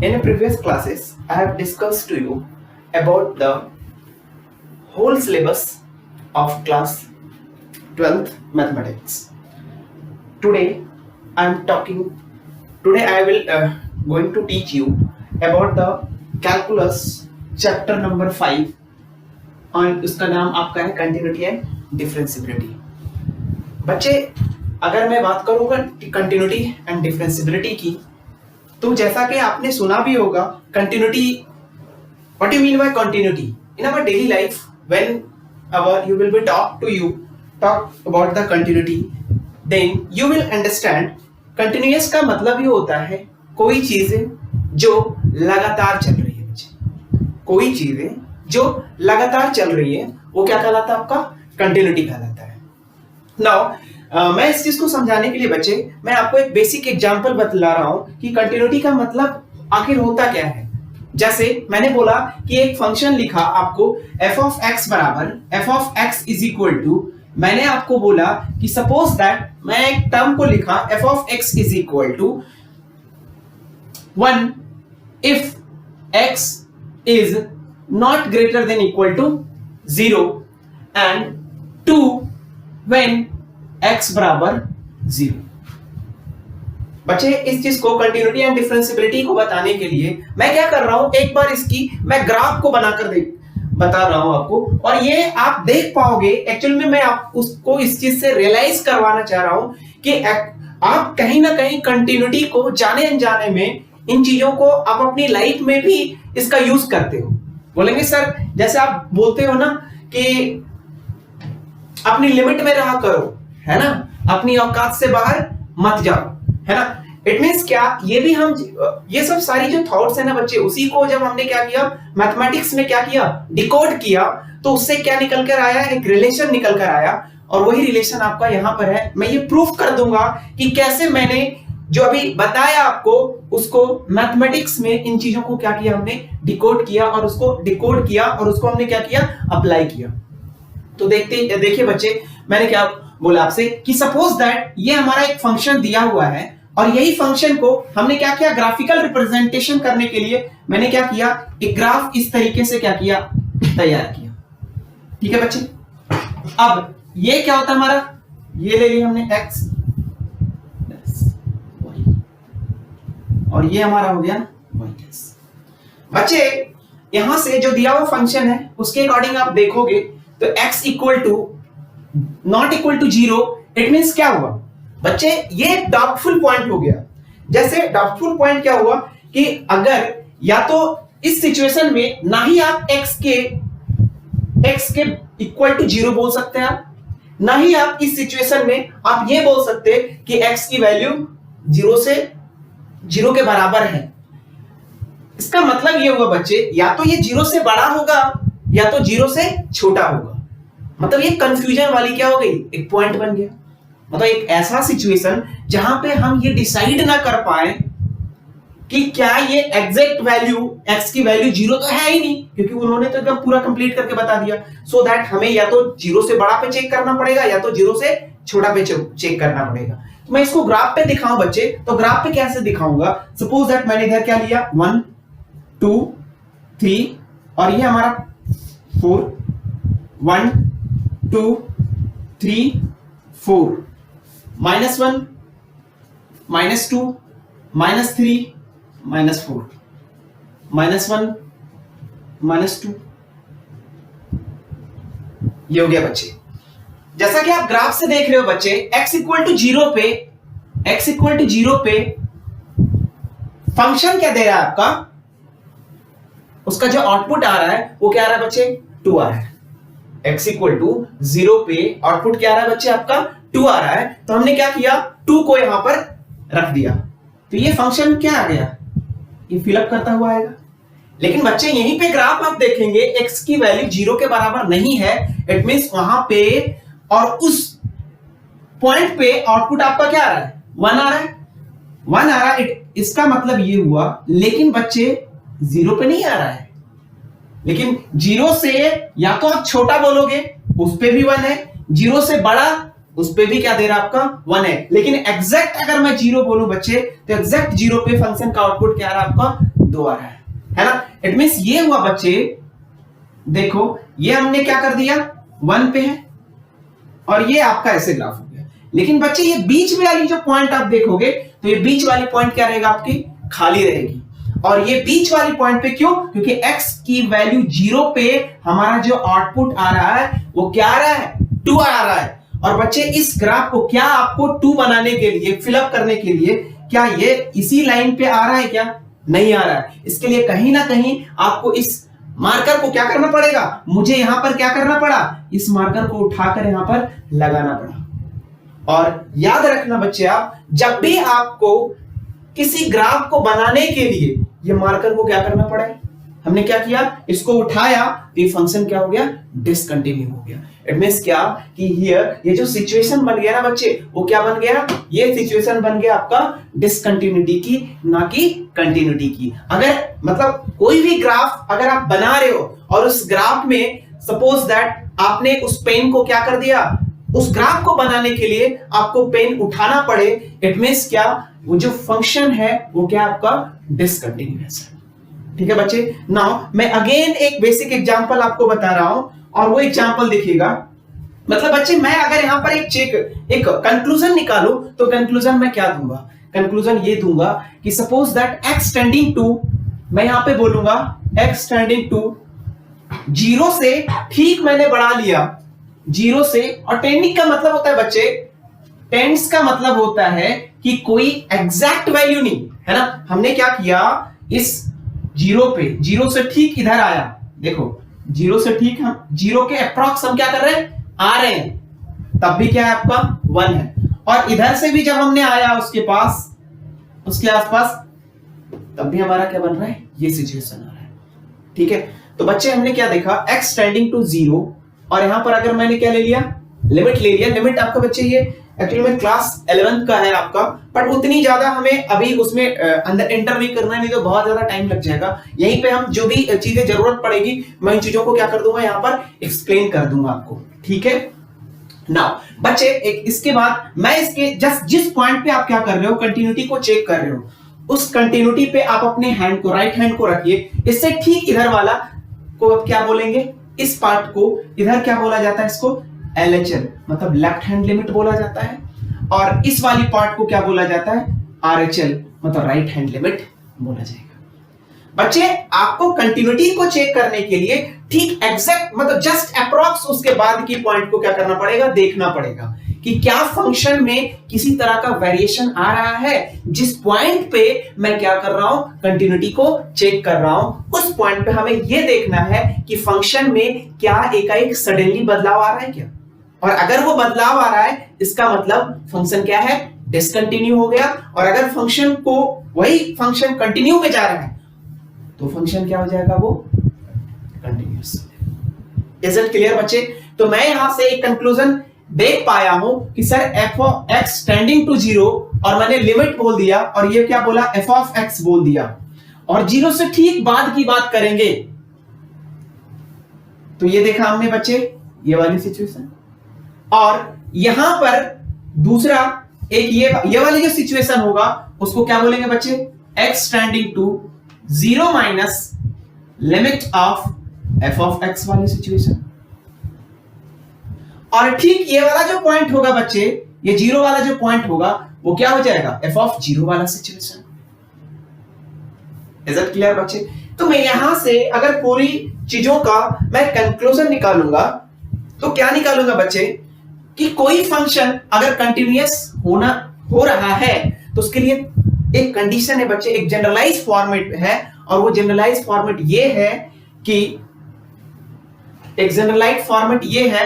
In previous classes, I have discussed to you about the whole syllabus of class 12th mathematics. Today, I will going to teach you about the calculus chapter number 5 और उसका नाम आपका है continuity and differentiability. बच्चे, अगर मैं बात करूंगा कंटिन्यूटी एंड डिफरेंशियबिलिटी की, तो जैसा कि आपने सुना भी होगा continuity. What you mean by continuity in our daily life? When you will be talk about the continuity, then you will understand continuous का मतलब ये होता है कोई चीज जो लगातार चल रही है. बच्चे, कोई चीज जो लगातार चल रही है वो क्या कहलाता है? आपका कंटिन्यूटी कहलाता है. नाउ मैं इस चीज को समझाने के लिए बच्चे मैं आपको एक बेसिक एग्जांपल बतला रहा हूं कि कंटिन्यूटी का मतलब आखिर होता क्या है. जैसे मैंने बोला कि एक फंक्शन लिखा आपको f of x बराबर f of x is equal to, मैंने आपको बोला कि सपोज दैट मैं एक टर्म को लिखा f of x is equal to 1 if x is not greater than equal to 0 and 2 when x बराबर 0. बच्चे, इस चीज को कंटिन्यूटी एंड डिफरेंशियबिलिटी को बताने के लिए मैं क्या कर रहा हूं, एक बार इसकी मैं ग्राफ को बनाकर बता रहा हूं आपको, और ये आप देख पाओगे. एक्चुअली में मैं आप उसको इस चीज से रियलाइज करवाना चाह रहा हूं कि आप कहीं ना कहीं कंटिन्यूटी को जाने अनजाने में इन चीजों को आप अपनी लाइफ में भी इसका यूज करते हो. बोलेंगे सर, जैसे आप बोलते हो ना कि अपनी लिमिट में रहा करो, है ना, अपनी औकात से बाहर मत जाओ, है ना. इट मींस क्या, ये भी हम ये सब सारी जो थॉट्स है ना बच्चे, उसी को जब हमने क्या किया मैथमेटिक्स में क्या किया, डिकोड किया, तो उससे क्या निकल कर आया, एक रिलेशन निकल कर आया. और वही रिलेशन आपका यहाँ पर है. मैं ये प्रूफ कर दूंगा कि कैसे मैंने जो अभी बताया आपको उसको मैथमेटिक्स में इन चीजों को क्या किया, हमने डिकोड किया और उसको डिकोड किया और उसको हमने क्या किया, अप्लाई किया. तो देखिए बच्चे, मैंने क्या बोला आपसे कि सपोज दैट ये हमारा एक फंक्शन दिया हुआ है और यही फंक्शन को हमने क्या किया, ग्राफिकल रिप्रेजेंटेशन करने के लिए मैंने क्या किया, एक ग्राफ इस तरीके से क्या किया, तैयार किया. ठीक है बच्चे. अब ये क्या होता है हमारा, ये ले लिया हमने x और ये हमारा हो गया y. बच्चे, यहां से जो दिया हुआ फंक्शन है उसके अकॉर्डिंग आप देखोगे तो x equal to not equal to 0, it means क्या हुआ बच्चे, ये डाउटफुल पॉइंट हो गया. जैसे डाउटफुल पॉइंट क्या हुआ कि अगर या तो इस सिचुएशन में ना ही आप x के इक्वल टू 0 बोल सकते हैं आप, ना ही आप इस सिचुएशन में आप ये बोल सकते हैं कि x की वैल्यू 0 के बराबर है. इसका मतलब ये हुआ बच्चे, या तो ये 0 से बड़ा होगा या तो 0 से छोटा होगा. मतलब ये कंफ्यूजन वाली क्या हो गई, एक पॉइंट बन गया. मतलब एक ऐसा सिचुएशन जहां पे हम ये डिसाइड ना कर पाए कि क्या ये एग्जैक्ट वैल्यू x की वैल्यू 0 तो है ही नहीं, क्योंकि उन्होंने तो एकदम पूरा कंप्लीट करके बता दिया. सो दैट हमें या तो 0 से बड़ा पे चेक करना पड़ेगा या तो 0 से छोटा पे चेक करना पड़ेगा. तो मैं इसको ग्राफ पे दिखाऊं बच्चे, तो ग्राफ पे कैसे दिखाऊंगा, सपोज दैट मैंने इधर क्या लिया 1 2 3 और ये हमारा 4 1 2 3 4 -1 -2 -3 -4 -1 -2. ये हो गया बच्चे. जैसा कि आप ग्राफ से देख रहे हो बच्चे, x इक्वल टू 0 पे फंक्शन क्या दे रहा है आपका, उसका जो आउटपुट आ रहा है वो क्या आ रहा है बच्चे, 2 आ रहा है. x इक्वल टू 0 पे आउटपुट क्या आ रहा है बच्चे, आपका 2 आ रहा है. तो हमने क्या किया, 2 को यहां पर रख दिया, तो ये फंक्शन क्या आ गया, ये फिलअप करता हुआ आएगा. लेकिन बच्चे यहीं पे ग्राफ आप देखेंगे x की वैल्यू 0 के बराबर नहीं है. इट मींस वहां पे और उस पॉइंट पे आउटपुट आपका क्या आ रहा है, 1 आ रहा है. 1 आ रहा है, इसका मतलब ये हुआ. लेकिन बच्चे 0 पे नहीं आ रहा है, लेकिन 0 से या तो आप छोटा बोलोगे उस पे भी 1 है, 0 से बड़ा उस पे भी क्या दे रहा है आपका 1 है। लेकिन एग्जैक्ट अगर मैं 0 बोलूं बच्चे तो एग्जैक्ट 0 पे फंक्शन का आउटपुट क्या आ रहा है आपका 2 आ रहा है ना। इट मींस ये हुआ बच्चे, देखो ये हमने क्या कर दिया 1 पे है और ये आपका ऐसे ग्राफ हो गया। लेकिन बच्चे ये बीच में वाली जो पॉइंट आप देखोगे तो ये बीच वाली पॉइंट क्या रहेगा आपकी, खाली रहेगी। और ये बीच वाली पॉइंट पे क्यों, क्योंकि x की वैल्यू 0 पे हमारा जो आउटपुट आ रहा है वो क्या आ रहा है, 2 आ रहा है। और बच्चे इस ग्राफ को क्या आपको 2 बनाने के लिए, फिलअप करने के लिए क्या ये इसी लाइन पे आ रहा है, क्या नहीं आ रहा है। इसके लिए कहीं ना कहीं आपको इस मार्कर को क्या करना पड़ेगा, मुझे यहां पर क्या करना पड़ा, इस मार्कर को उठाकर यहां पर लगाना पड़ा। और याद रखना बच्चे, आप जब भी आपको किसी ग्राफ को बनाने के लिए ये मार्कर को क्या करना पड़ा है, हमने क्या किया, इसको उठाया तो ये फंक्शन क्या हो गया, डिसकंटिन्यू हो गया। इट मींस क्या कि हियर ये जो सिचुएशन बन गया ना बच्चे, वो क्या बन गया, ये सिचुएशन बन गया आपका डिसकंटिन्यूटी की, ना कि कंटिन्यूटी की। अगर मतलब कोई भी ग्राफ अगर आप बना रहे हो और उस ग्राफ में सपोज दैट आपने उस पेन को क्या कर दिया, उस ग्राफ को बनाने के लिए आपको पेन उठाना पड़े, इट मींस क्या, वो जो फंक्शन है वो क्या आपका डिसकंटिन्यूअस है। ठीक है बच्चे। नाउ मैं अगेन एक बेसिक एग्जांपल आपको बता रहा हूं और वो एग्जांपल देखिएगा। मतलब बच्चे मैं अगर यहां पर एक कंक्लूजन निकालूं तो कंक्लूजन मैं क्या दूंगा, कंक्लूजन ये दूंगा कि suppose that x tending to, मैं यहां पे बोलूंगा x टेंडिंग टू 0 से ठीक मैंने बढ़ा लिया 0 से, और टेंडिंग का मतलब होता है बच्चे, टेंड्स का मतलब होता है कि कोई एग्जैक्ट वैल्यू नहीं है ना। हमने क्या किया, इस 0 पे 0 से ठीक इधर आया, देखो 0 से ठीक हम 0 के अप्रॉक्स हम क्या कर रहे हैं, आ रहे हैं, तब भी क्या है आपका 1 है। और इधर से भी जब हमने आया उसके पास, उसके आसपास, तब भी हमारा क्या बन रहा है, ये सिचुएशन आ रहा है। ठीक है, तो बच्चे हमने क्या देखा, x टेंडिंग टू 0, और यहां पर अगर मैंने क्या ले लिया, लिमिट ले लिया। लिमिट आपका बच्चे ये एक्चुअली में क्लास 11th का है आपका, बट उतनी ज्यादा हमें अभी उसमें अंदर एंटर नहीं करना है, नहीं तो बहुत ज्यादा टाइम लग जाएगा। यहीं पे हम जो भी चीजें जरूरत पड़ेगी मैं इन चीजों को क्या कर दूंगा, यहाँ पर एक्सप्लेन कर दूंगा आपको। ठीक है। नाउ बच्चे एक इसके बाद मैं इसके जस्ट जिस पॉइंट पे आप क्या कर रहे हो, कंटिन्यूटी को चेक कर रहे हो, उस कंटिन्यूटी पे आप अपने हैंड को, राइट हैंड को रखिए। इससे ठीक इधर वाला को अब क्या बोलेंगे, इस पार्ट को इधर क्या बोला जाता है, इसको LHL मतलब लेफ्ट हैंड लिमिट बोला जाता है, और इस वाली पार्ट को क्या बोला जाता है, RHL मतलब राइट हैंड लिमिट बोला जाएगा। बच्चे आपको कंटिन्यूटी को चेक करने के लिए ठीक एग्जैक्ट मतलब जस्ट अप्रॉक्स उसके बाद की पॉइंट को क्या करना पड़ेगा, देखना पड़ेगा कि क्या फंक्शन में किसी तरह का वेरिएशन आ रहा है। जिस पॉइंट पे मैं क्या कर रहा हूं, कंटिन्यूटी को चेक कर रहा हूं, उस पॉइंट पे हमें यह देखना है कि फंक्शन में क्या एकाएक सडनली बदलाव आ रहा है क्या, और अगर वो बदलाव आ रहा है इसका मतलब फंक्शन क्या है, डिसकंटिन्यू हो गया। और अगर फंक्शन को वही फंक्शन कंटिन्यू में जा रहा है तो फंक्शन क्या हो जाएगा, वो कंटिन्यूअस। इज इट क्लियर बच्चे। तो मैं यहां से एक कंक्लूजन देख पाया हूं कि sir f of x tending to 0, और मैंने लिमिट बोल दिया, और ये क्या बोला, f ऑफ x बोल दिया, और 0 से ठीक बाद की बात करेंगे तो ये देखा हमने बच्चे, ये वाली सिचुएशन। और यहां पर दूसरा एक ये वाली जो सिचुएशन होगा उसको क्या बोलेंगे बच्चे, x tending to 0 minus limit of f of x वाली सिचुएशन। और ठीक ये वाला जो पॉइंट होगा बच्चे, ये 0 वाला जो पॉइंट होगा वो क्या हो जाएगा, f ऑफ 0 वाला सिचुएशन। इज इट क्लियर बच्चे। तो मैं यहां से अगर पूरी चीजों का मैं कंक्लूजन निकालूंगा तो क्या निकालूंगा बच्चे, कि कोई फंक्शन अगर कंटिन्यूअस हो रहा है तो उसके लिए एक कंडीशन है बच्चे, एक जनरलाइज फॉर्मेट है, और वो जनरलाइज फॉर्मेट ये है कि एक जनरलाइज फॉर्मेट ये है।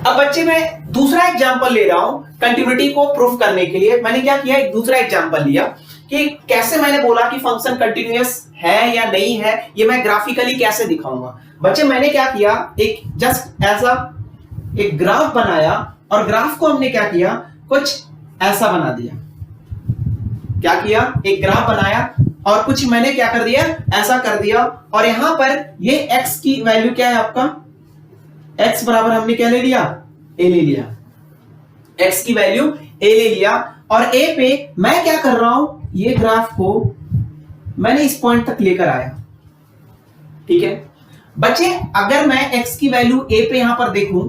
अब बच्चे मैं दूसरा एग्जांपल ले रहा हूं कंटिन्यूटी को प्रूफ करने के लिए। मैंने क्या किया, एक दूसरा एग्जांपल लिया कि कैसे मैंने बोला कि फंक्शन कंटिन्यूअस है या नहीं है, ये मैं ग्राफिकली कैसे दिखाऊंगा। बच्चे मैंने क्या किया, एक जस्ट ऐसा एक ग्राफ बनाया, और ग्राफ को हमने क्या किया, कुछ ऐसा बना दिया। क्या किया, एक ग्राफ बनाया और कुछ मैंने क्या कर दिया, ऐसा कर दिया, और यहां पर ये x की वैल्यू क्या है आपका, x बराबर हमने क्या ले लिया, a ले लिया, x की वैल्यू a ले लिया। और a पे मैं क्या कर रहा हूं, ये ग्राफ को मैंने इस पॉइंट तक लेकर आया, ठीक है बच्चे। अगर मैं x की वैल्यू a पे यहां पर देखूं,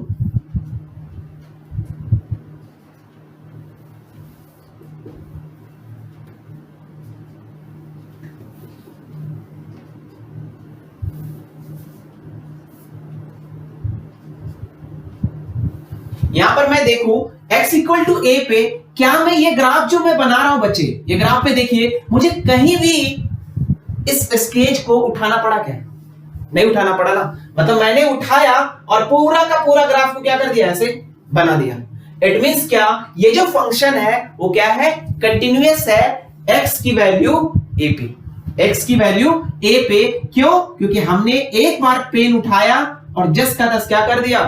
यहां पर मैं देखूं x इक्वल टू a पे, क्या मैं ये ग्राफ जो मैं बना रहा हूं बच्चे, ये ग्राफ पे देखिए मुझे कहीं भी इस स्केच को उठाना पड़ा क्या? नहीं उठाना पड़ा ना, मतलब मैंने उठाया और पूरा का पूरा ग्राफ को क्या कर दिया, ऐसे बना दिया। इट मींस क्या, ये जो फंक्शन है वो क्या है, कंटिन्यूअस है x की वैल्यू a पे, x की वैल्यू a पे। क्यों? क्योंकि हमने एक बार पेन उठाया और जस्ट का तस क्या कर दिया,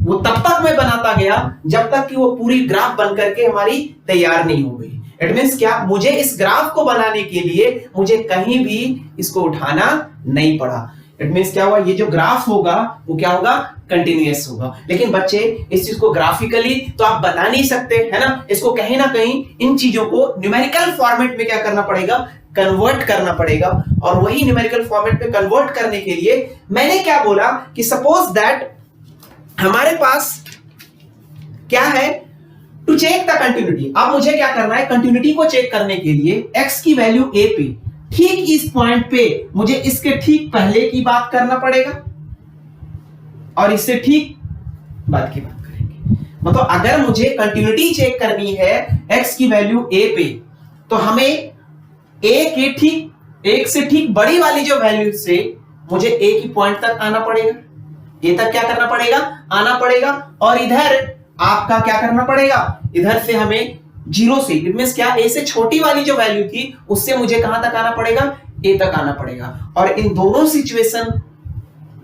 वो तब तक मैं बनाता गया जब तक कि वो पूरी ग्राफ बन करके हमारी तैयार नहीं हो गई। इट मींस क्या, मुझे इस ग्राफ को बनाने के लिए मुझे कहीं भी इसको उठाना नहीं पड़ा। इट मींस क्या हुआ, ये जो ग्राफ होगा वो क्या होगा, कंटिन्यूअस होगा। लेकिन बच्चे इस चीज को ग्राफिकली तो आप बता नहीं सकते, है ना, इसको कहीं ना कहीं इन चीजों को न्यूमेरिकल फॉर्मेट में क्या करना पड़ेगा, कन्वर्ट करना पड़ेगा। और वही न्यूमेरिकल फॉर्मेट में कन्वर्ट करने के लिए मैंने क्या बोला कि सपोज दैट हमारे पास क्या है, टू चेक द कंटिन्यूटी। अब मुझे क्या करना है, कंटिन्यूटी को चेक करने के लिए x की वैल्यू a पे, ठीक इस पॉइंट पे मुझे इसके ठीक पहले की बात करना पड़ेगा और इससे ठीक बाद की बात करेंगे। मतलब अगर मुझे कंटिन्यूटी चेक करनी है x की वैल्यू a पे, तो हमें a के ठीक एक से ठीक बड़ी वाली जो वैल्यू से मुझे a की पॉइंट तक आना पड़ेगा, ये तक क्या करना पड़ेगा, आना पड़ेगा। और इधर आपका क्या करना पड़ेगा, इधर से हमें जीरो से, इट मींस क्या, ए से छोटी वाली जो वैल्यू थी उससे मुझे कहां तक आना पड़ेगा, ए तक आना पड़ेगा। और इन दोनों सिचुएशन,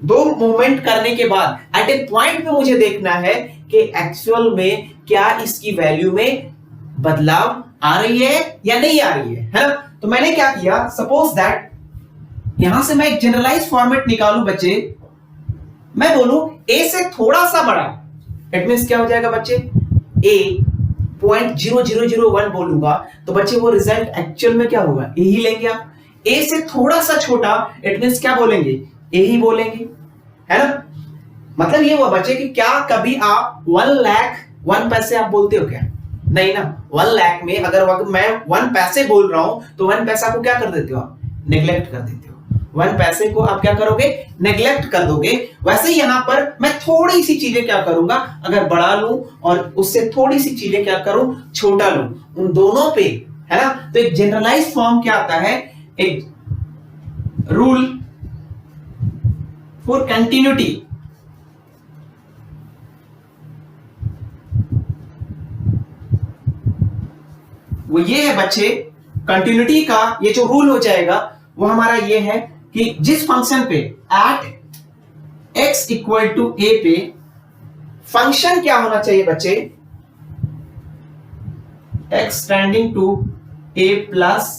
दो मूवमेंट करने के बाद एट ए पॉइंट पे मुझे देखना है कि एक्चुअल में क्या इसकी वैल्यू में बदलाव आ रही है या नहीं आ रही है ना। तो मैंने क्या किया, सपोज दैट यहां से मैं एक जनरलाइज फॉर्मेट निकालूं बच्चे, मैं बोलूं a से थोड़ा सा बड़ा, इट मींस क्या हो जाएगा बच्चे, a 0.0001 बोलूंगा तो बच्चे वो रिजल्ट एक्चुअल में क्या होगा, a ही लेंगे आप। a से थोड़ा सा छोटा, इट मींस क्या बोलेंगे, a ही बोलेंगे, है ना। मतलब ये हुआ बच्चे कि क्या कभी आप 1 लाख 1 पैसे आप बोलते हो क्या, नहीं ना। 1 लाख में अगर मैं 1 पैसे बोल रहा हूं तो 1 पैसा को क्या कर देते हो आप, नेग्लेक्ट कर देते हो। 1 पैसे को आप क्या करोगे, नेग्लेक्ट कर दोगे। वैसे यहां पर मैं थोड़ी सी चीजें क्या करूंगा, अगर बढ़ा लूं और उससे थोड़ी सी चीजें क्या करूं, छोटा लूं, उन दोनों पे, है ना। तो एक जनरलाइज फॉर्म क्या आता है, एक रूल फॉर कंटिन्यूटी, वो ये है बच्चे, कंटिन्यूटी का ये जो रूल हो जाएगा वो हमारा ये है कि जिस फंक्शन पे at x equal to a पे फंक्शन क्या होना चाहिए बच्चे, x tending to a plus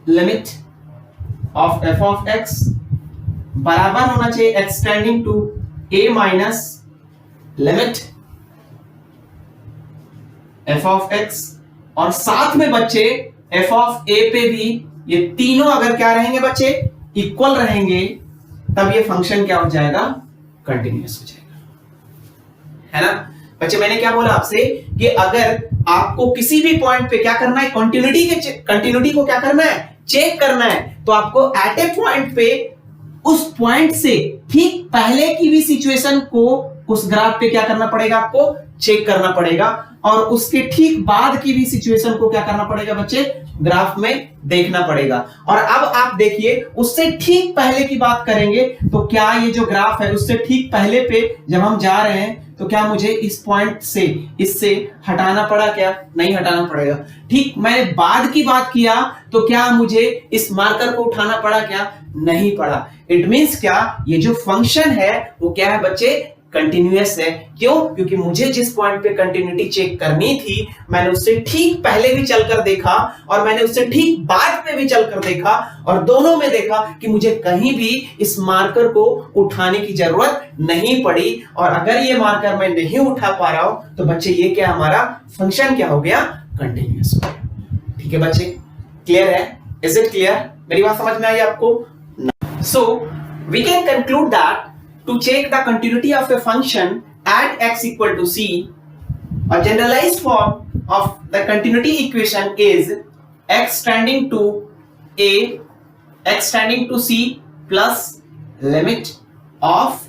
limit of f of x बराबर होना चाहिए x tending to a minus limit f of x। और साथ में बच्चे f ऑफ a पे भी ये तीनों अगर क्या रहेंगे बच्चे, इक्वल रहेंगे, तब ये फंक्शन क्या हो जाएगा, कंटिन्यूअस हो जाएगा, है ना। बच्चे मैंने क्या बोला आपसे कि अगर आपको किसी भी पॉइंट पे क्या करना है, कंटिन्यूटी को क्या करना है, चेक करना है, तो आपको एट ए पॉइंट पे उस पॉइंट से ठीक पहले की भी सिचुएशन को उस ग्राफ पे क्या करना पड़ेगा, आपको चेक करना पड़ेगा। और उसके ठीक बाद की भी सिचुएशन को क्या करना पड़ेगा बच्चे, ग्राफ में देखना पड़ेगा। और अब आप देखिए उससे ठीक पहले की बात करेंगे तो क्या ये जो ग्राफ है उससे ठीक पहले पे जब हम जा रहे हैं तो क्या मुझे इस पॉइंट से इससे हटाना पड़ा, क्या नहीं हटाना पड़ेगा। ठीक मैंने बाद की बात किया तो क्या मुझे इस मार्कर को उठाना पड़ा, क्या नहीं पड़ा। इट मींस क्या, ये जो फंक्शन है वो क्या है बच्चे, कंटिन्यूअस है। क्यों? क्योंकि मुझे जिस पॉइंट पे कंटिन्यूटी चेक करनी थी मैंने उससे ठीक पहले भी चलकर देखा और मैंने उससे ठीक बाद पे भी चलकर देखा और दोनों में देखा कि मुझे कहीं भी इस मार्कर को उठाने की जरूरत नहीं पड़ी। और अगर ये मार्कर मैं नहीं उठा पा रहा हूं तो बच्चे ये क्या, हमारा फंक्शन क्या हो गया, कंटिन्यूअस हो गया। ठीक है बच्चे, क्लियर है। Is it clear? मेरी बात समझ में आई आपको? So we can conclude that to check the continuity of a function at x equal to c, a generalized form of the continuity equation is x tending to a, x tending to c plus limit of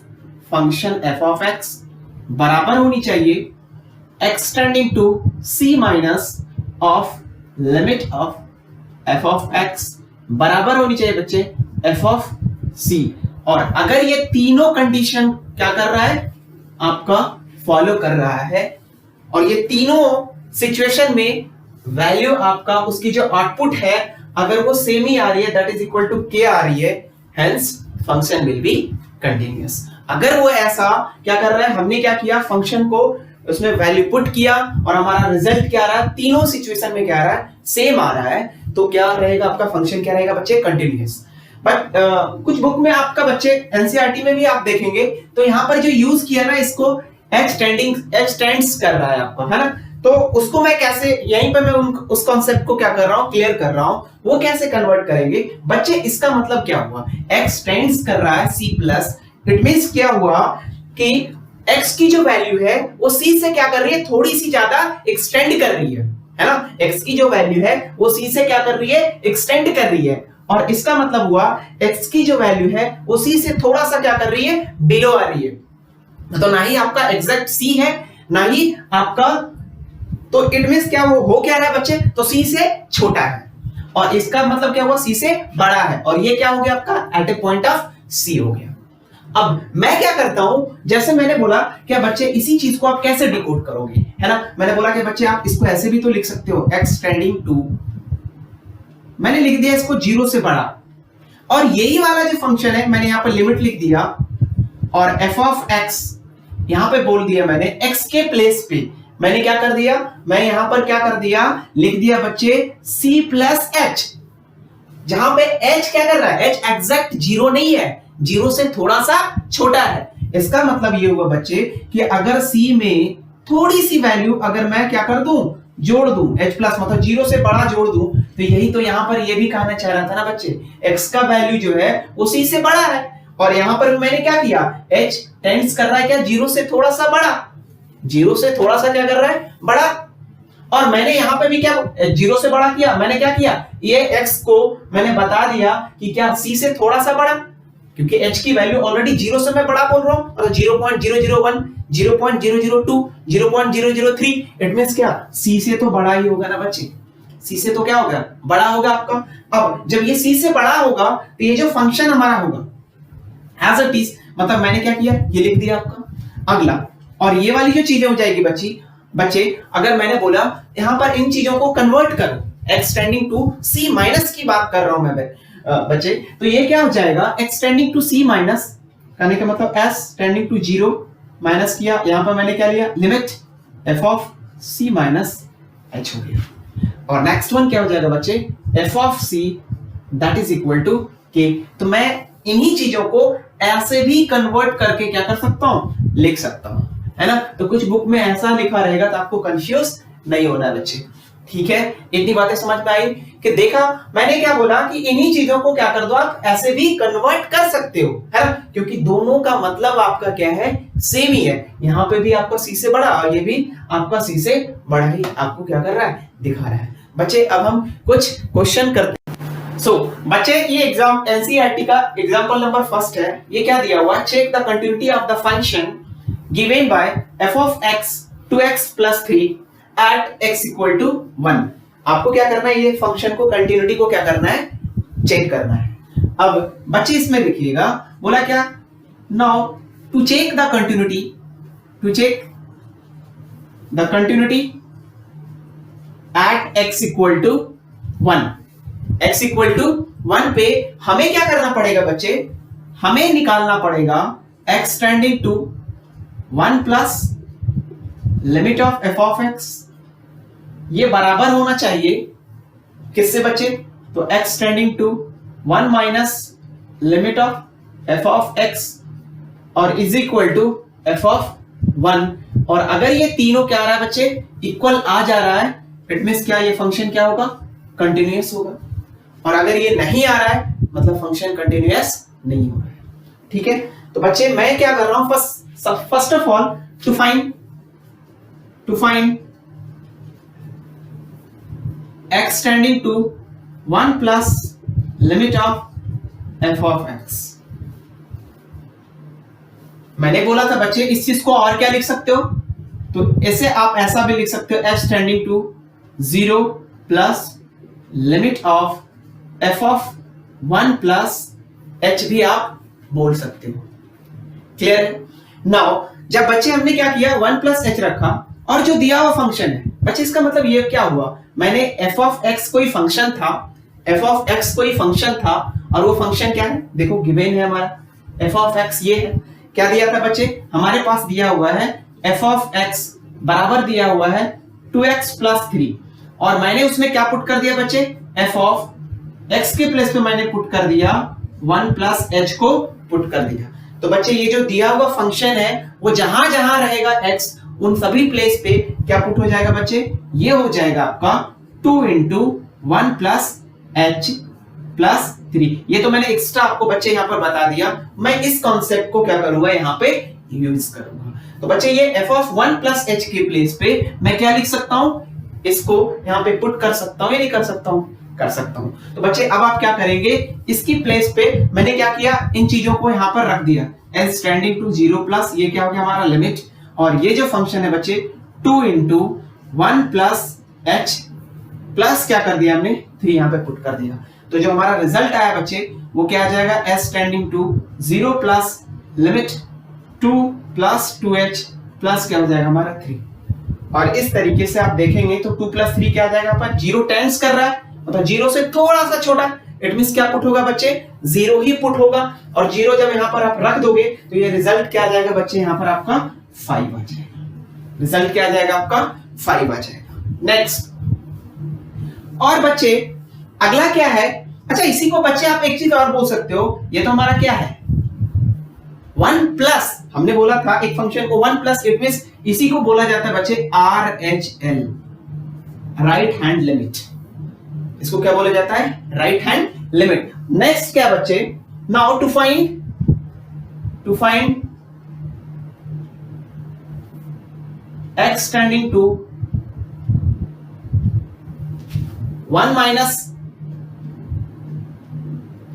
function f of x बराबर होनी चाहिए x tending to c minus of limit of f of x बराबर होनी चाहिए बच्चे f of c। और अगर ये तीनों कंडीशन क्या कर रहा है, आपका फॉलो कर रहा है, और ये तीनों सिचुएशन में वैल्यू आपका उसकी जो आउटपुट है अगर वो सेम ही आ रही है, that is equal to k आ रही है, hence function will be continuous. अगर वो ऐसा क्या कर रहा है, हमने क्या किया, फंक्शन को उसमें वैल्यू पुट किया और हमारा रिजल्ट क्या आ रहा है, तीनों सिचुएशन में क्या आ रहा है, सेम आ रहा है, तो क्या रहेगा आपका फंक्शन, क्या रहेगा बच्चे, कंटिन्यूअस। बट कुछ बुक में आपका बच्चे एनसीईआरटी में भी आप देखेंगे तो यहाँ पर जो यूज किया ना, इसको x टेंड्स कर रहा है आपको, है ना, तो उसको मैं कैसे, यहीं पे मैं उस कॉन्सेप्ट को क्या कर रहा हूँ, क्लियर कर रहा हूँ, वो कैसे कन्वर्ट करेंगे बच्चे। इसका मतलब क्या हुआ, x टेंड्स कर रहा है c प्लस, इट मींस क्या हुआ कि x की जो वैल्यू है वो c से क्या कर रही है, थोड़ी सी ज्यादा एक्सटेंड कर रही है ना, x की जो वैल्यू है वो c से क्या कर रही है, एक्सटेंड कर रही है, और इसका मतलब हुआ x की जो वैल्यू है वो c से थोड़ा सा क्या कर रही है, बिलो आ रही है, तो ना ही आपका एग्जैक्ट c है ना ही आपका, तो इट मींस क्या वो हो क्या रहा है बच्चे, तो c से छोटा है, और इसका मतलब क्या हुआ, c से बड़ा है, और ये क्या हो गया आपका at a point of c हो गया। अब मैं क्या करता हूं, जैसे मैंने बोला क्या बच्चे, इसी चीज को आप कैसे डिकोड करोगे, है ना, मैंने बोला कि बच्चे आप इसको ऐसे भी तो लिख सकते हो, x टेंडिंग टू, मैंने लिख दिया इसको 0 से बड़ा, और यही वाला जो फंक्शन है मैंने यहां पर लिमिट लिख दिया, और f ऑफ x यहां पे बोल दिया मैंने, x के प्लेस पे मैंने क्या कर दिया, मैं यहां पर क्या कर दिया, लिख दिया बच्चे c प्लस h, जहां पे h क्या कर रहा है, h एग्जैक्ट 0 नहीं है, 0 से थोड़ा सा छोटा है। इसका मतलब ये हुआ बच्चे कि अगर c में थोड़ी सी वैल्यू अगर मैं क्या कर दूं, जोड़ दूं, h प्लस मतलब 0 से बड़ा जोड़ दूं, तो यही तो यहां पर ये भी कहना चाह रहा था ना बच्चे, x का वैल्यू जो है वो c से बड़ा है, और यहां पर मैंने क्या किया, h टेंड्स कर रहा है क्या, 0 से थोड़ा सा बड़ा, 0 से थोड़ा सा क्या कर रहा है, बड़ा, और मैंने यहां पे भी क्या 0 से बड़ा किया, मैंने क्या किया, ये x को मैंने बता दिया कि क्या c से थोड़ा सा बड़ा, क्योंकि h की वैल्यू ऑलरेडी 0 से मैं बड़ा बोल रहा हूं, और 0.001 0.002 0.003, इट मींस क्या c से तो बड़ा ही होगा ना बच्चे, c से तो क्या होगा, बड़ा होगा आपका। अब जब ये c से बड़ा होगा तो ये जो फंक्शन हमारा होगा एज इट इज, मतलब मैंने क्या किया, ये लिख दिया आपका। अगला, और ये वाली जो चीजें हो जाएगी बच्चे, अगर मैंने बोला यहां पर इन चीजों को कन्वर्ट करो, x tending to c minus की बात कर रहा हूं मैं बच्चे, तो ये क्या हो जाएगा, x tending to c minus करने का मतलब s टेंडिंग टू 0 माइनस किया, यहां पर मैंने क्या लिया, limit f of c minus h हो गया, और नेक्स्ट वन क्या हो जाएगा बच्चे, f of c that is equal to k। तो मैं इन्हीं चीजों को ऐसे भी कन्वर्ट करके क्या कर सकता हूं, लिख सकता हूं, है ना, तो कुछ बुक में ऐसा लिखा रहेगा तो आपको कंफ्यूज नहीं होना है बच्चे, ठीक है। इतनी बातें समझ में आई कि देखा मैंने क्या बोला कि इन्हीं चीजों को क्या कर दो, आप ऐसे भी कन्वर्ट कर सकते हो, है ना, क्योंकि दोनों का मतलब आपका क्या है, सेम ही है, यहाँ पे भी आपका c से बड़ा और ये भी आपका c से बड़ा ही आपको क्या कर रहा है, दिखा रहा है। बच्चे अब हम कुछ क्वेश्चन करते हैं। सो बच्चे ये एग्जाम एनसीईआरटी का एग्जांपल नंबर फर्स्ट है, ये क्या दिया हुआ है, check the continuity of the function given by f of x 2x plus 3 at x equal to 1। आपको क्या करना है, ये फंक्शन को कंटिन्यूटी को क्या करना है, चेक करना है। अब बच्चे इसमें देखिएगा, बोला क्या, now to check the continuity, to check the continuity at x equal to 1, x equal to 1 पे हमें क्या करना पड़ेगा बच्चे, हमें निकालना पड़ेगा x tending to 1 plus limit of f of x, ये बराबर होना चाहिए किससे बच्चे, तो x tending to 1 minus limit of f of x और is equal to f of 1, और अगर ये तीनों क्या आ रहा है बच्चे, इक्वल आ जा रहा है, इट मींस क्या, ये फंक्शन क्या होगा, कंटिन्यूअस होगा। और अगर ये नहीं आ रहा है मतलब फंक्शन कंटिन्यूअस नहीं हो रहा है। ठीक है, तो बच्चे मैं क्या कर रहा हूं, first of all to find x tending to 1 plus limit of f of x। मैंने बोला था बच्चे इस चीज को और क्या लिख सकते हो, तो ऐसे आप ऐसा भी लिख सकते हो x tending to 0 plus limit of f of 1 plus h भी आप बोल सकते हो। क्लियर है? नाउ जब बच्चे हमने क्या किया 1 प्लस h रखा और जो दिया हुआ फंक्शन है बच्चे, इसका मतलब ये क्या हुआ, मैंने f ऑफ x कोई फंक्शन था, f ऑफ x कोई फंक्शन था और वो फंक्शन क्या है, देखो गिवन है हमारा f ऑफ x ये है। क्या दिया था बच्चे, हमारे पास दिया हुआ है f ऑफ x बराबर दिया हुआ है 2x प्लस 3 और मैंने उसमें क्या पुट कर दिया बच्चे, f ऑफ x के प्लेस पे मैंने पुट कर दिया 1 प्लस h को पुट कर दिया। तो बच्चे ये जो दिया हुआ फंक्शन है वो जहां जहां रहेगा x उन सभी प्लेस पे क्या पुट हो जाएगा बच्चे, ये हो जाएगा आपका 2 इंटू 1 प्लस h प्लस 3। ये तो मैंने एक्स्ट्रा आपको बच्चे यहाँ पर बता दिया, मैं इस कॉन्सेप्ट को क्या करूंगा यहाँ पे यूज करूंगा। तो बच्चे ये f ऑफ 1 प्लस h के प्लेस पे मैं क्या लिख सकता हूं, इसको यहाँ पे पुट कर सकता हूं या नहीं कर सकता हूं, कर सकता हूं। तो बच्चे अब आप क्या करेंगे, इसकी प्लेस पे मैंने क्या किया, इन चीजों को यहाँ पर रख दिया s टेंडिंग टू 0 प्लस ये क्या हो गया हमारा लिमिट, और ये जो फंक्शन है बच्चे 2 इंटू 1 प्लस h प्लस क्या कर दिया हमने 3 यहाँ पे पुट कर दिया। तो जो हमारा रिजल्ट आया बच्चे वो क्या आ जाएगा, s tending to 0 plus limit 2 plus 2h plus क्या हो जाएगा हमारा 3। और इस तरीके से आप देखेंगे तो 2 प्लस 3 क्या आ जाएगा आपका, 0 टेंड्स कर रहा है मतलब 0 से थोड़ा सा छोटा, इट मींस क्या पुट होगा बच्चे, 0 ही पुट होगा और 0 जब यहाँ पर आप रख दोगे तो ये रिजल्ट क्या आ जाएगा बच्चे, यहाँ पर आपका 5 आ जाएगा। रिजल्ट क्या आ जाएगा आपका 5 आ जाएगा। नेक्स्ट, और बच्चे अगला क्या है, अच्छा इसी को बच्चे आप एक चीज और बोल सकते हो, ये तो हमारा क्या है 1 प्लस, हमने बोला था एक फंक्शन को 1 प्लस, इट मींस इसी को बोला जाता है बच्चे RHL, राइट हैंड लिमिट। इसको क्या बोला जाता है, राइट हैंड लिमिट। नेक्स्ट क्या बच्चे, now to find x tending to 1 minus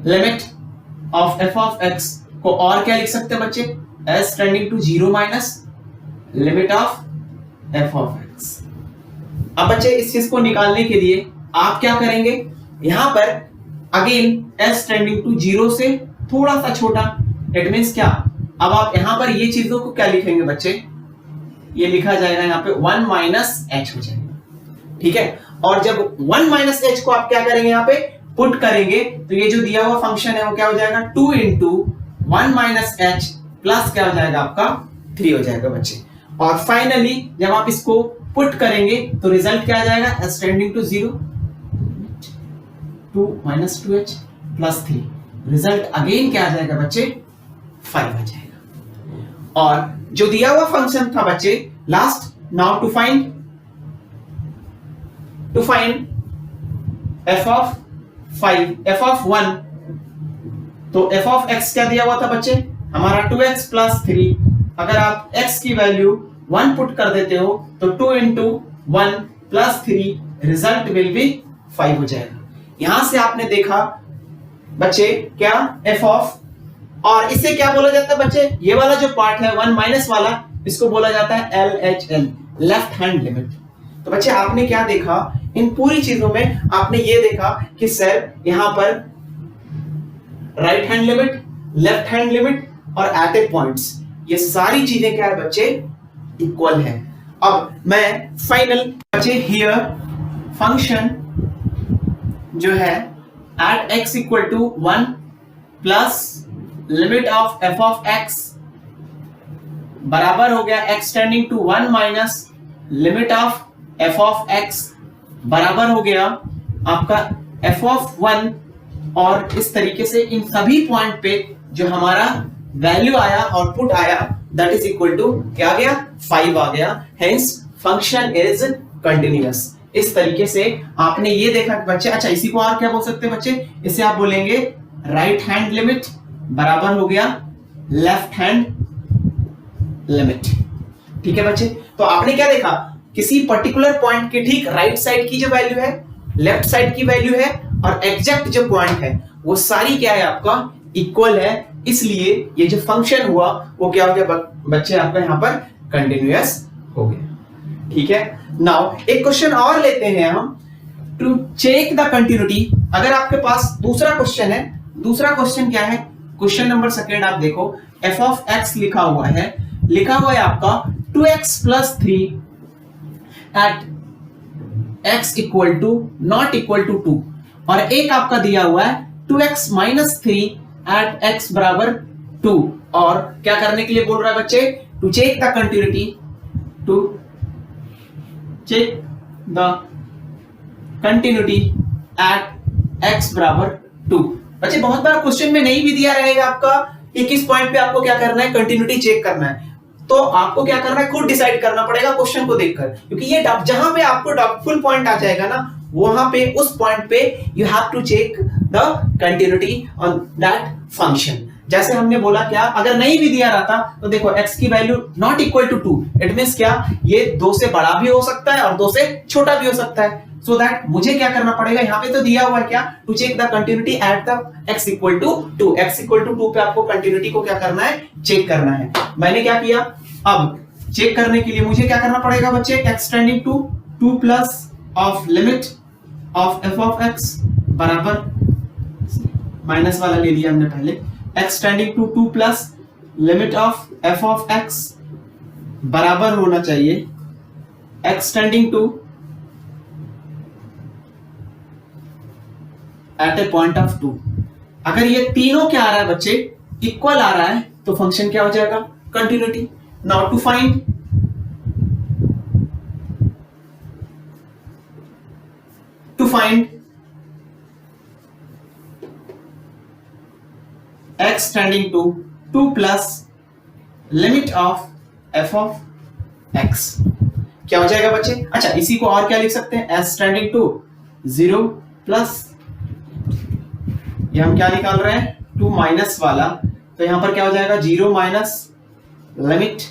limit of f of x को और क्या लिख सकते हैं बच्चे, s tending to 0 minus limit of f of x। अब बच्चे इस चीज को निकालने के लिए आप क्या करेंगे, यहां पर अगेन s टेंडिंग टू 0 से थोड़ा सा छोटा, इट मींस क्या, अब आप यहां पर ये चीजों को क्या लिखेंगे बच्चे, ये लिखा जाएगा यहाँ पे 1 माइनस h हो जाएगा। ठीक है, और जब 1 माइनस h को आप क्या करेंगे यहाँ पे पुट करेंगे तो ये जो दिया हुआ फंक्शन है वो क्या हो जाएगा 2 इंटू 1 माइनस h प्लस क्या हो जाएगा आपका 3 हो जाएगा बच्चे। और फाइनली जब आप इसको पुट करेंगे तो रिजल्ट क्या आ जाएगा, s tending to 0 2 minus 2h plus 3, result again क्या आ जाएगा बच्चे 5 आ जाएगा। और जो दिया हुआ फंक्शन था बच्चे last, now to find f of 1, तो f ऑफ x क्या दिया हुआ था बच्चे हमारा 2x प्लस 3, अगर आप x की वैल्यू 1 पुट कर देते हो तो 2 into 1 plus 3 result will be 5 हो जाएगा। यहां से आपने देखा बच्चे क्या f ऑफ, और इसे क्या बोला जाता है बच्चे, ये वाला जो पार्ट है 1 माइनस वाला, इसको बोला जाता है LHL, लेफ्ट हैंड लिमिट। तो बच्चे आपने क्या देखा, इन पूरी चीजों में आपने ये देखा कि सर यहां पर right hand limit, left hand limit और एट ए पॉइंट्स, ये सारी चीजें क्या है बच्चे इक्वल है। अब मैं फाइनल बच्चे हियर फंक्शन जो है at x equal to 1 plus limit of f of x बराबर हो गया x tending to 1 minus limit of f of x बराबर हो गया आपका f ऑफ 1, और इस तरीके से इन सभी पॉइंट पे जो हमारा वैल्यू आया, आउटपुट आया, दैट इज इक्वल टू क्या आ गया 5 आ गया। Hence function is continuous. इस तरीके से आपने ये देखा कि बच्चे, अच्छा इसी को और क्या बोल सकते हैं बच्चे, इसे आप बोलेंगे राइट हैंड लिमिट बराबर हो गया लेफ्ट हैंड लिमिट। ठीक है बच्चे, तो आपने क्या देखा, किसी पर्टिकुलर पॉइंट के ठीक राइट साइड की जो वैल्यू है, लेफ्ट साइड की वैल्यू है, और एग्जैक्ट जो पॉइंट है वो सारी क्या है आपका इक्वल है, इसलिए ये जो फंक्शन हुआ वो क्या हो गया बच्चे आपका यहाँ पर कंटिन्यूअस हो गया। ठीक है, नाउ एक क्वेश्चन और लेते हैं हम, टू चेक द कंटिन्यूटी। अगर आपके पास दूसरा क्वेश्चन है, दूसरा क्वेश्चन क्या है, क्वेश्चन नंबर सेकंड आप देखो, f ऑफ x लिखा हुआ है आपका 2x plus 3 at x equal to not equal to 2, और एक आपका दिया हुआ है 2x minus 3 at x बराबर 2, और क्या करने के लिए बोल रहा है बच्चे, to check the continuity, to check the continuity at x बराबर 2। बच्चे बहुत बार क्वेश्चन में नहीं भी दिया रहेगा आपका कि किस पॉइंट पे आपको क्या करना है, कंटिन्यूटी चेक करना है, तो आपको क्या करना है, खुद डिसाइड करना पड़ेगा क्वेश्चन को देखकर, क्योंकि ये जहां पे आपको डाउटफुल पॉइंट आ जाएगा ना, वहां पे उस पॉइंट पे you have to check the continuity on that function. जैसे हमने बोला क्या, अगर नहीं भी दिया रहता तो देखो x की value not equal to 2, it means क्या, ये 2 से बड़ा भी हो सकता है और 2 से छोटा भी हो सकता है, सो दैट मुझे क्या करना पड़ेगा, यहाँ पे तो दिया हुआ है क्या, to check the continuity at the x equal to 2, x equal to 2 पे आपको कंटिन्यूटी को क्या करना है, चेक करना है। मैंने क्या किया, अब चेक करने के लिए मुझे क्या करना पड़ेगा बच्चे, x tending to 2 plus of limit of f of x बराबर, माइनस वाला ले लिया हमने पहले, x tending to 2 plus limit of f of x बराबर होना चाहिए x tending to at a point of 2। अगर ये तीनों क्या आ रहा है बच्चे, इक्वल आ रहा है, तो फंक्शन क्या हो जाएगा, continuity. Now to find x tending to 2 plus limit of f of x क्या हो जाएगा बच्चे, अच्छा इसी को और क्या लिख सकते हैं, s टेंडिंग टू 0 प्लस, ये हम क्या निकाल रहे हैं, 2 माइनस वाला, तो यहां पर क्या हो जाएगा 0 माइनस लिमिट,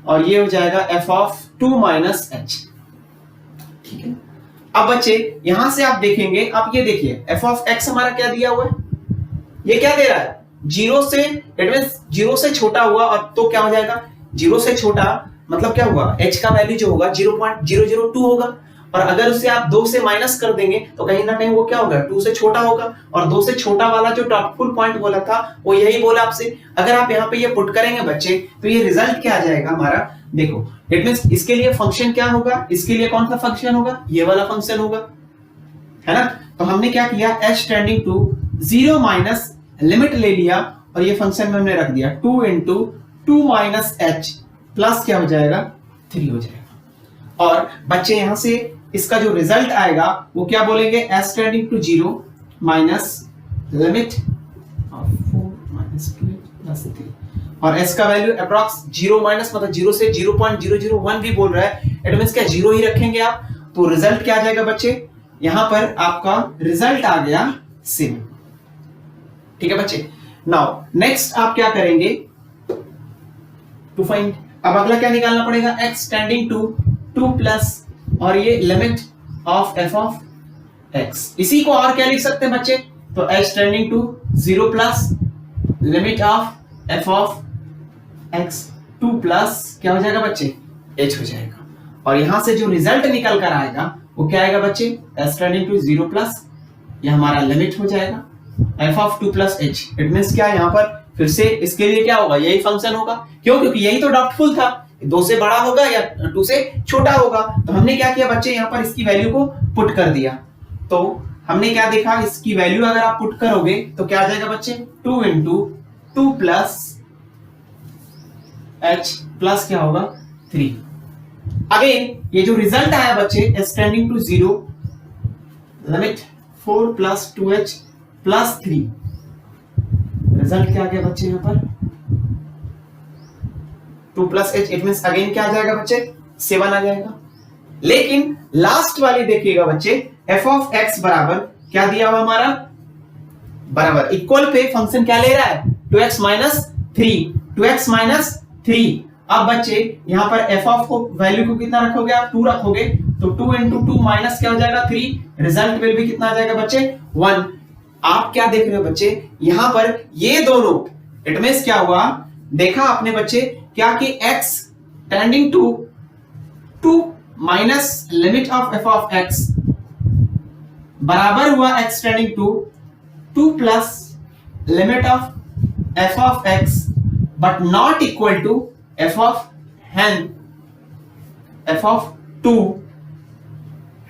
और ये हो जाएगा f ऑफ 2 माइनस h। ठीक है, अब बच्चे यहां से आप देखेंगे, आप ये देखिए f ऑफ x हमारा क्या दिया हुआ है, ये क्या दे रहा है, 0 से, इट मींस 0 से छोटा हुआ, और तो क्या हो जाएगा, 0 से छोटा मतलब क्या होगा, h का वैल्यू जो होगा 0.002 होगा, और अगर उसे आप 2 से माइनस कर देंगे तो कहीं ना कहीं वो क्या होगा, 2 से छोटा होगा, और 2 से छोटा वाला जो डाउटफुल पॉइंट बोला था वो यही बोला आपसे। अगर आप यहाँ पे ये पुट करेंगे बच्चे, तो ये रिजल्ट क्या आ जाएगा हमारा, देखो इट मींस इसके लिए फंक्शन क्या होगा, इसके लिए कौन सा फंक्शन होगा, ये वाला फंक्शन होगा, है ना। तो हमने क्या किया, h tending to 0 minus limit ले लिया, और ये फंक्शन में हमने रख दिया 2 इंटू 2 माइनस h प्लस क्या हो जाएगा, 3 हो जाएगा। और बच्चे यहां से इसका जो रिजल्ट आएगा वो क्या बोलेंगे, s tending to 0 minus limit of 4 minus 2 plus 3, और s का वैल्यू अप्रॉक्स 0 माइनस मतलब 0 से 0.001 भी बोल रहा है, इट मींस क्या 0 ही रखेंगे आप, तो रिजल्ट क्या आ जाएगा बच्चे, यहां पर आपका रिजल्ट आ गया सेम। ठीक है बच्चे, नाउ नेक्स्ट आप क्या करेंगे, टू फाइंड, अब अगला क्या निकालना पड़ेगा, x टेंडिंग टू 2 प्लस, और ये limit of f of x, इसी को और क्या लिख सकते हैं बच्चे, तो h tending to 0 plus limit of f of x 2 plus क्या हो जाएगा बच्चे, h हो जाएगा, और यहां से जो रिजल्ट निकल कर आएगा वो क्या आएगा बच्चे, s टेंडिंग टू 0 प्लस, ये हमारा लिमिट हो जाएगा f of 2 plus h, it means क्या, यहां पर फिर से इसके लिए क्या होगा, यही फंक्शन होगा, क्यों, क्योंकि यही तो डाउटफुल था, 2 से बड़ा होगा या 2 से छोटा होगा, तो हमने क्या किया बच्चे, यहां पर इसकी वैल्यू को पुट कर दिया, तो हमने क्या देखा, इसकी वैल्यू अगर आप पुट करोगे तो क्या आ जाएगा बच्चे, 2 इंटू 2 प्लस h प्लस क्या होगा 3। अगेन ये जो रिजल्ट आया बच्चे, s tending to 0 limit 4 plus 2h plus 3, result क्या आ गया बच्चे, यहां पर 2 plus h, it means again क्या आ जाएगा बच्चे, 7 आ जाएगा। लेकिन लास्ट वाली देखिएगा बच्चे, एफ ऑफ एक्स बराबर क्या दिया हुआ हमारा, बराबर इक्वल पे फंक्शन क्या ले रहा है, 2x माइनस 3, 2x माइनस 3। अब बच्चे यहां पर एफ ऑफ को वैल्यू को कितना रखोगे आप, 2 रखोगे, तो 2 इंटू 2 माइनस क्या हो जाएगा 3, रिजल्ट विल भी कितना आ जाएगा बच्चे 1। आप क्या देख रहे हो बच्चे, यहां पर ये दोनों, इट मींस क्या हुआ, देखा आपने बच्चे क्या कि x tending to 2 minus limit of f of x बराबर हुआ x tending to 2 plus limit of f of x but not equal to f of f of 2,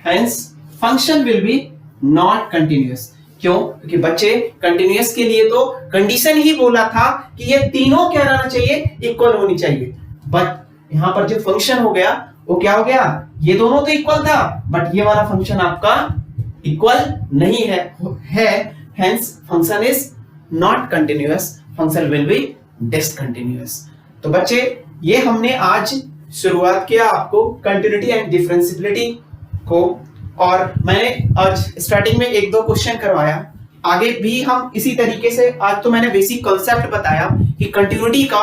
hence function will be not continuous. क्यों? क्योंकि बच्चे continuous के लिए तो condition ही बोला था कि ये तीनों क्या रहना चाहिए, इक्वल होनी चाहिए, बट यहां पर जो फंक्शन हो गया वो क्या हो गया, ये दोनों तो इक्वल था बट ये वाला फंक्शन आपका इक्वल नहीं है, hence function is not continuous, function will B discontinuous. तो बच्चे ये हमने आज शुरुआत किया आपको कंटिन्यूटी एंड डिफरेंशिएबिलिटी को, और मैंने आज स्टार्टिंग में 1-2 क्वेश्चन करवाया, आगे भी हम इसी तरीके से, आज तो मैंने बेसिक कॉन्सेप्ट बताया कि कंटिन्यूटी का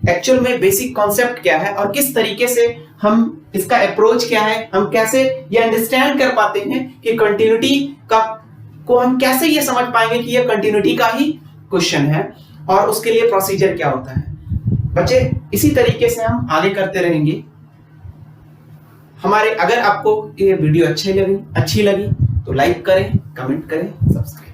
एक्चुअल में बेसिक कॉन्सेप्ट क्या है और किस तरीके से हम इसका अप्रोच क्या है, हम कैसे ये अंडरस्टैंड कर पाते हैं कि कंटिन्यूटी का को हम कैसे ये समझ पाएंगे कि ये कंटिन्यूटी का ही क्वेश्चन है और उसके लिए प्रोसीजर क्या होता है। बच्चे इसी तरीके से हम आगे करते रहेंगे। हमारे, अगर आपको ये वीडियो अच्छी लगी तो लाइक करें, कमेंट करें, सब्सक्राइब